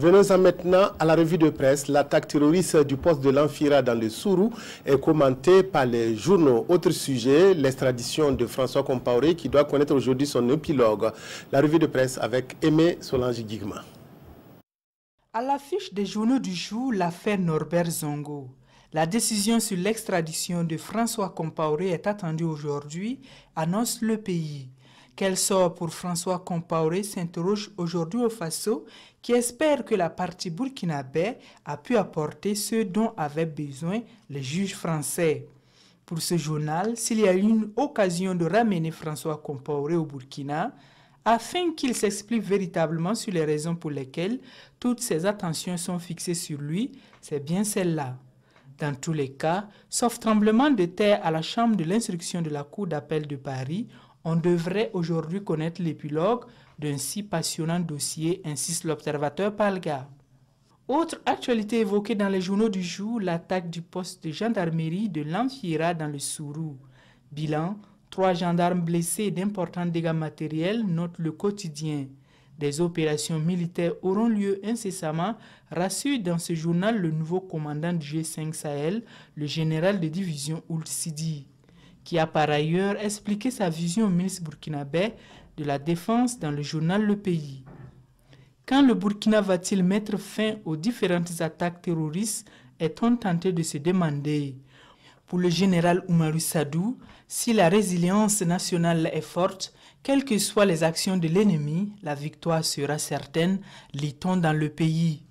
Venons-en maintenant à la revue de presse. L'attaque terroriste du poste de l'Amphira dans le Sourou est commentée par les journaux. Autre sujet, l'extradition de François Compaoré qui doit connaître aujourd'hui son épilogue. La revue de presse avec Aimé Solange-Guigma. À l'affiche des journaux du jour, l'affaire Norbert Zongo. La décision sur l'extradition de François Compaoré est attendue aujourd'hui, annonce Le Pays. Quel sort pour François Compaoré s'interroge aujourd'hui au Faso, qui espère que la partie burkinabé a pu apporter ce dont avaient besoin les juges français. Pour ce journal, s'il y a eu une occasion de ramener François Compaoré au Burkina, afin qu'il s'explique véritablement sur les raisons pour lesquelles toutes ses attentions sont fixées sur lui, c'est bien celle-là. Dans tous les cas, sauf tremblement de terre à la chambre de l'instruction de la Cour d'appel de Paris, on devrait aujourd'hui connaître l'épilogue d'un si passionnant dossier, insiste l'observateur Palga. Autre actualité évoquée dans les journaux du jour, l'attaque du poste de gendarmerie de l'Amphira dans le Sourou. Bilan, 3 gendarmes blessés et d'importants dégâts matériels, note le quotidien. Des opérations militaires auront lieu incessamment, rassure dans ce journal le nouveau commandant du G5 Sahel, le général de division Ould Sidi, qui a par ailleurs expliqué sa vision au ministre burkinabé de la Défense dans le journal Le Pays. Quand le Burkina va-t-il mettre fin aux différentes attaques terroristes, est-on tenté de se demander. Pour le général Oumarou Sadou, si la résilience nationale est forte, quelles que soient les actions de l'ennemi, la victoire sera certaine, lit-on dans Le Pays.